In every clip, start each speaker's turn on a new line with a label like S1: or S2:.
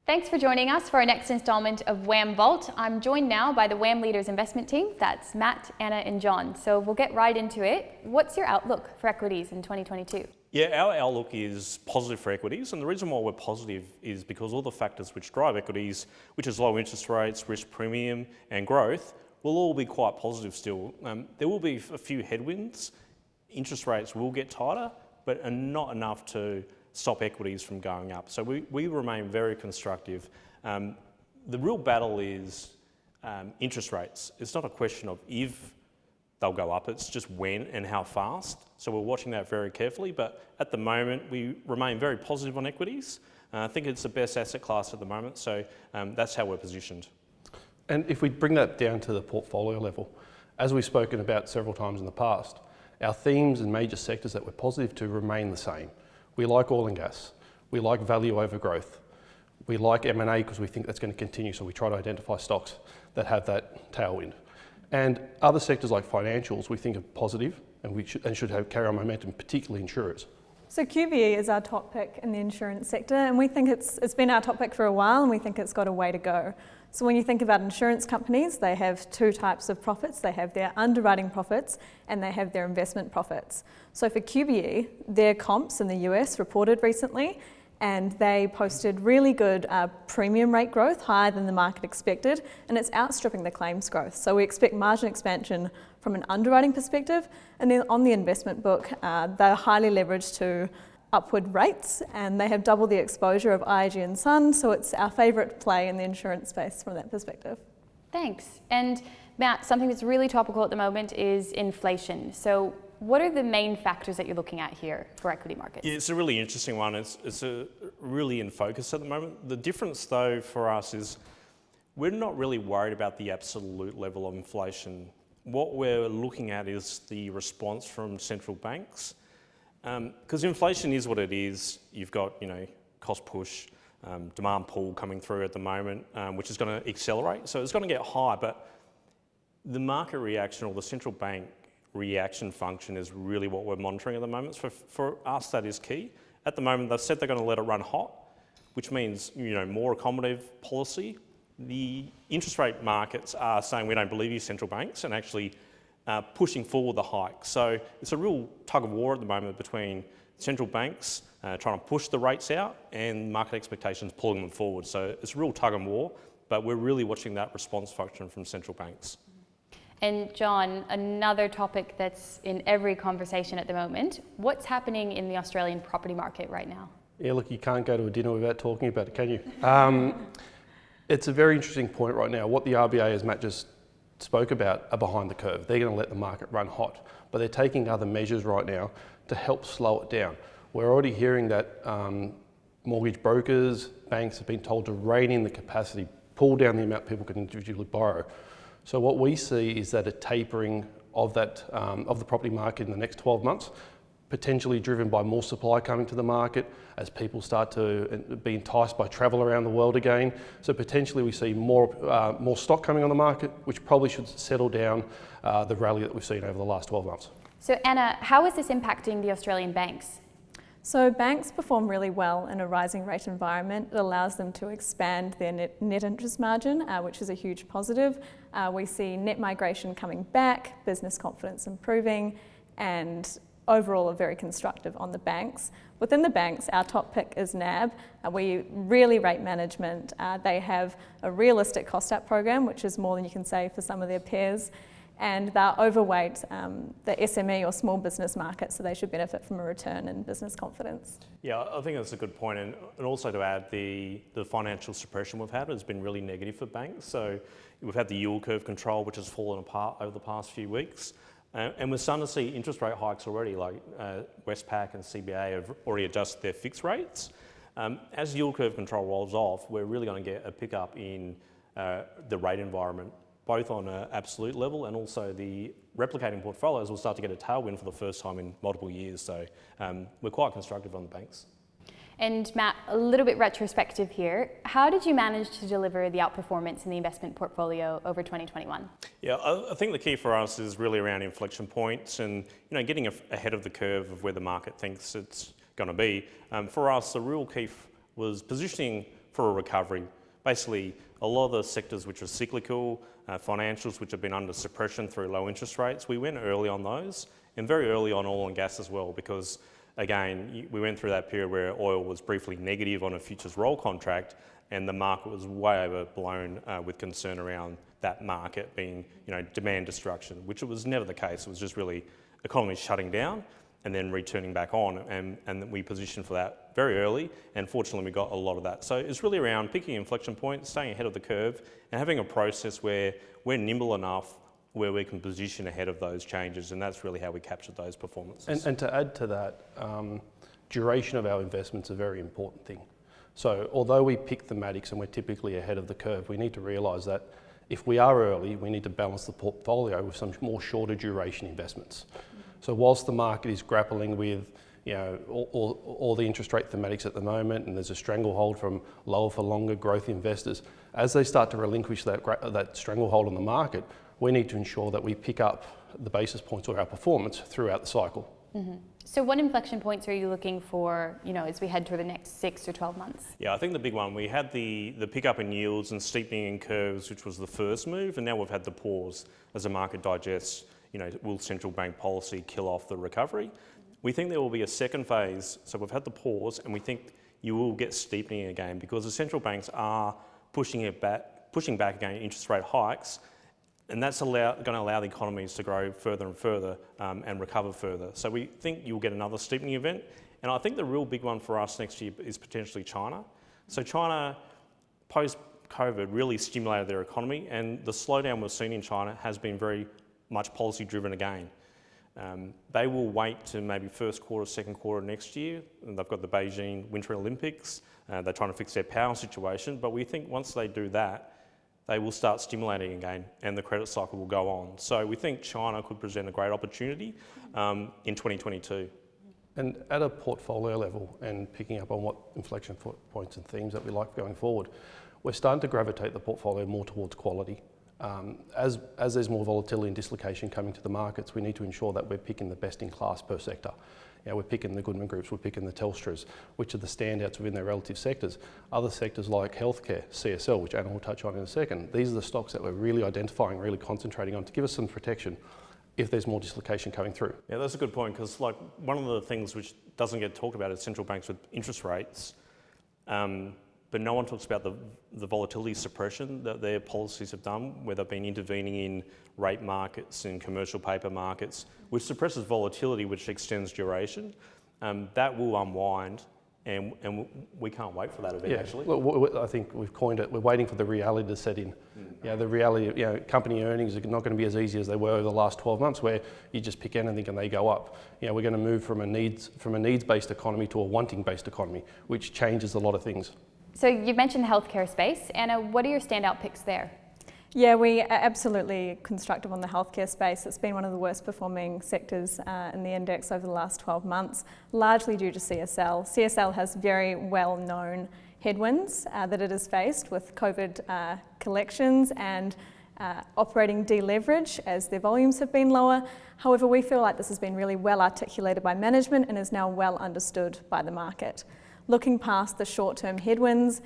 S1: Thanks for joining us for our next installment of WAM Vault. I'm joined now by the WAM Leaders investment team. That's Matt, Anna and John. So we'll get right into it. What's your outlook for equities in 2022?
S2: Yeah, our outlook is positive for equities, and the reason why we're positive is because all the factors which drive equities, which is low interest rates, risk premium and growth, will all be quite positive still. There will be a few headwinds. Interest rates will get tighter, but are not enough to stop equities from going up. So we remain very constructive. The real battle is interest rates. It's not a question of if they'll go up, it's just when and how fast. So we're watching that very carefully, but at the moment we remain very positive on equities. I think it's the best asset class at the moment, so that's how we're positioned.
S3: And if we bring that down to the portfolio level, as we've spoken about several times in the past, our themes and major sectors that we're positive to remain the same. We like oil and gas. We like value over growth. We like M&A because we think that's going to continue, so we try to identify stocks that have that tailwind. And other sectors like financials we think are positive and should carry on momentum, particularly insurers.
S4: So QBE is our top pick in the insurance sector, and we think it's been our top pick for a while, and we think it's got a way to go. So when you think about insurance companies, they have two types of profits. They have their underwriting profits and they have their investment profits. So for QBE, their comps in the US reported recently, and they posted really good premium rate growth, higher than the market expected, and it's outstripping the claims growth. So we expect margin expansion from an underwriting perspective, and then on the investment book, they're highly leveraged to upward rates, and they have double the exposure of IG and Sun, so it's our favourite play in the insurance space from that perspective.
S1: Thanks. And Matt, something that's really topical at the moment is inflation. So what are the main factors that you're looking at here for equity markets?
S2: Yeah, it's a really interesting one. It's really in focus at the moment. The difference though for us is we're not really worried about the absolute level of inflation. What we're looking at is the response from central banks. Because inflation is what it is. You've got, cost push, demand pull coming through at the moment, which is going to accelerate. So it's going to get high, but the market reaction or the central bank reaction function is really what we're monitoring at the moment. For us, that is key. At the moment, they've said they're going to let it run hot, which means, more accommodative policy. The interest rate markets are saying we don't believe you central banks and actually pushing forward the hike. So it's a real tug of war at the moment between central banks trying to push the rates out and market expectations pulling them forward. So it's a real tug of war, but we're really watching that response function from central banks.
S1: And John, another topic that's in every conversation at the moment, what's happening in the Australian property market right now?
S3: Yeah, look, you can't go to a dinner without talking about it, can you? It's a very interesting point right now. What the RBA, as Matt just spoke about, are behind the curve. They're going to let the market run hot, but they're taking other measures right now to help slow it down. We're already hearing that mortgage brokers, banks have been told to rein in the capacity, pull down the amount people can individually borrow. So what we see is that a tapering of that of the property market in the next 12 months, potentially driven by more supply coming to the market as people start to be enticed by travel around the world again. So potentially we see more stock coming on the market, which probably should settle down the rally that we've seen over the last 12 months.
S1: So Anna, how is this impacting the Australian banks?
S4: So banks perform really well in a rising rate environment. It allows them to expand their net interest margin, which is a huge positive. We see net migration coming back, business confidence improving, and overall are very constructive on the banks. Within the banks, our top pick is NAB. We really rate management. They have a realistic cost out program, which is more than you can say for some of their peers. And they're overweight the SME or small business market, so they should benefit from a return in business confidence.
S2: Yeah, I think that's a good point. And also to add, the financial suppression we've had has been really negative for banks. So we've had the yield curve control, which has fallen apart over the past few weeks. And we're starting to see interest rate hikes already, like Westpac and CBA have already adjusted their fixed rates. As yield curve control rolls off, we're really going to get a pickup in the rate environment, both on an absolute level and also the replicating portfolios will start to get a tailwind for the first time in multiple years. So we're quite constructive on the banks.
S1: And Matt, a little bit retrospective here. How did you manage to deliver the outperformance in the investment portfolio over 2021?
S2: Yeah, I think the key for us is really around inflection points and getting ahead of the curve of where the market thinks it's going to be. For us, the real key was positioning for a recovery. Basically, a lot of the sectors which are cyclical, financials which have been under suppression through low interest rates, we went early on those, and very early on oil and gas as well, because again, we went through that period where oil was briefly negative on a futures roll contract, and the market was way overblown with concern around that market being, demand destruction, which it was never the case. It was just really economies shutting down and then returning back on, and we positioned for that very early, and fortunately we got a lot of that. So it's really around picking inflection points, staying ahead of the curve, and having a process where we're nimble enough where we can position ahead of those changes, and that's really how we captured those performances.
S3: And to add to that, duration of our investments is a very important thing. So although we pick thematics and we're typically ahead of the curve, we need to realise that if we are early, we need to balance the portfolio with some more shorter duration investments. So whilst the market is grappling with all the interest rate thematics at the moment, and there's a stranglehold from lower for longer growth investors, as they start to relinquish that stranglehold on the market, we need to ensure that we pick up the basis points or our performance throughout the cycle.
S1: Mm-hmm. So what inflection points are you looking for, as we head to the next 6 or 12 months?
S2: Yeah, I think the big one, we had the pickup in yields and steepening in curves, which was the first move, and now we've had the pause as the market digests, will central bank policy kill off the recovery? We think there will be a second phase, so we've had the pause, and we think you will get steepening again, because the central banks are pushing back again interest rate hikes, and that's going to allow the economies to grow further and further and recover further. So we think you'll get another steepening event. And I think the real big one for us next year is potentially China. So China, post-COVID, really stimulated their economy, and the slowdown we've seen in China has been very much policy driven again. They will wait to maybe first quarter, second quarter next year, and they've got the Beijing Winter Olympics. They're trying to fix their power situation, but we think once they do that, they will start stimulating again, and the credit cycle will go on. So we think China could present a great opportunity in 2022.
S3: And at a portfolio level, and picking up on what inflection points and themes that we like going forward, we're starting to gravitate the portfolio more towards quality. As there's more volatility and dislocation coming to the markets, we need to ensure that we're picking the best in class per sector. We're picking the Goodman Groups, we're picking the Telstras, which are the standouts within their relative sectors. Other sectors like healthcare, CSL, which Anna will touch on in a second, these are the stocks that we're really identifying, really concentrating on to give us some protection if there's more dislocation coming through.
S2: Yeah, that's a good point, because one of the things which doesn't get talked about is central banks with interest rates, but no one talks about the volatility suppression that their policies have done, where they've been intervening in rate markets and commercial paper markets, which suppresses volatility, which extends duration. That will unwind, and we can't wait for that event, actually.
S3: Well, I think we've coined it, we're waiting for the reality to set in. The reality, company earnings are not going to be as easy as they were over the last 12 months, where you just pick anything and they go up. We're going to move from a needs-based economy to a wanting-based economy, which changes a lot of things.
S1: So you've mentioned the healthcare space. Anna, what are your standout picks there?
S4: Yeah, we are absolutely constructive on the healthcare space. It's been one of the worst performing sectors in the index over the last 12 months, largely due to CSL. CSL has very well-known headwinds that it has faced with COVID collections and operating deleverage as their volumes have been lower. However, we feel like this has been really well articulated by management and is now well understood by the market. Looking past the short-term headwinds,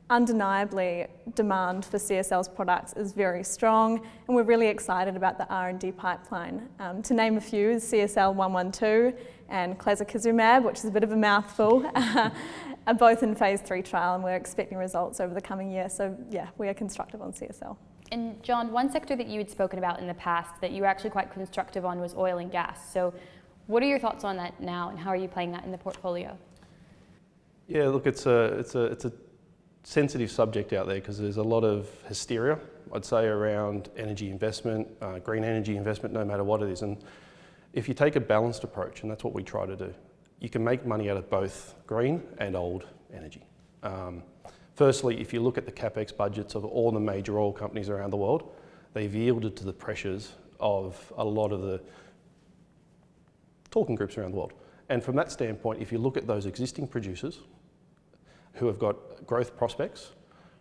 S4: undeniably demand for CSL's products is very strong, and we're really excited about the R&D pipeline. To name a few, CSL 112 and clazakizumab, which is a bit of a mouthful, are both in phase 3 trial, and we're expecting results over the coming year. So yeah, we are constructive on CSL.
S1: And John, one sector that you had spoken about in the past that you were actually quite constructive on was oil and gas. So what are your thoughts on that now, and how are you playing that in the portfolio?
S3: Yeah, look, it's a sensitive subject out there because there's a lot of hysteria, I'd say, around energy investment, green energy investment, no matter what it is. And if you take a balanced approach, and that's what we try to do, you can make money out of both green and old energy. Firstly, if you look at the capex budgets of all the major oil companies around the world, they've yielded to the pressures of a lot of the talking groups around the world. And from that standpoint, if you look at those existing producers who have got growth prospects,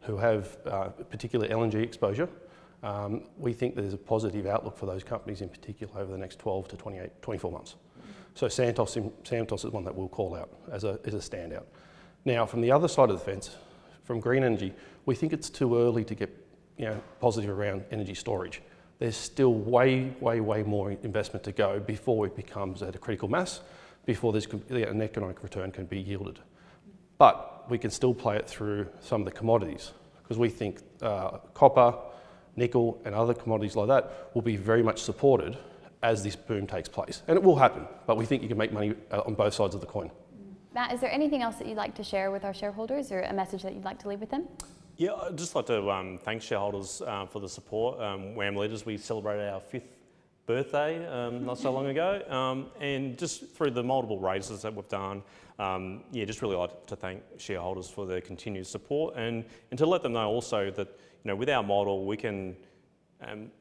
S3: who have particular LNG exposure, we think there's a positive outlook for those companies in particular over the next 12 to 24 months. So Santos is one that we'll call out as a standout. Now, from the other side of the fence, from green energy, we think it's too early to get positive around energy storage. There's still way more investment to go before it becomes at a critical mass, before there's an economic return can be yielded. But we can still play it through some of the commodities, because we think copper, nickel and other commodities like that will be very much supported as this boom takes place. And it will happen, but we think you can make money on both sides of the coin.
S1: Matt, is there anything else that you'd like to share with our shareholders, or a message that you'd like to leave with them?
S2: Yeah, I'd just like to thank shareholders for the support. WAM Leaders, we celebrated our 5th birthday not so long ago, and just through the multiple raises that we've done, just really like to thank shareholders for their continued support, and to let them know also that with our model we can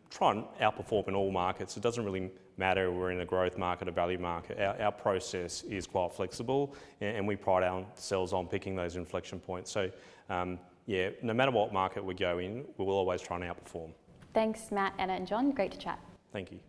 S2: try and outperform in all markets. It doesn't really matter if we're in a growth market, a value market. Our process is quite flexible, and we pride ourselves on picking those inflection points. So no matter what market we go in, we will always try and outperform.
S1: Thanks, Matt, Anna and John. Great to chat.
S2: Thank you.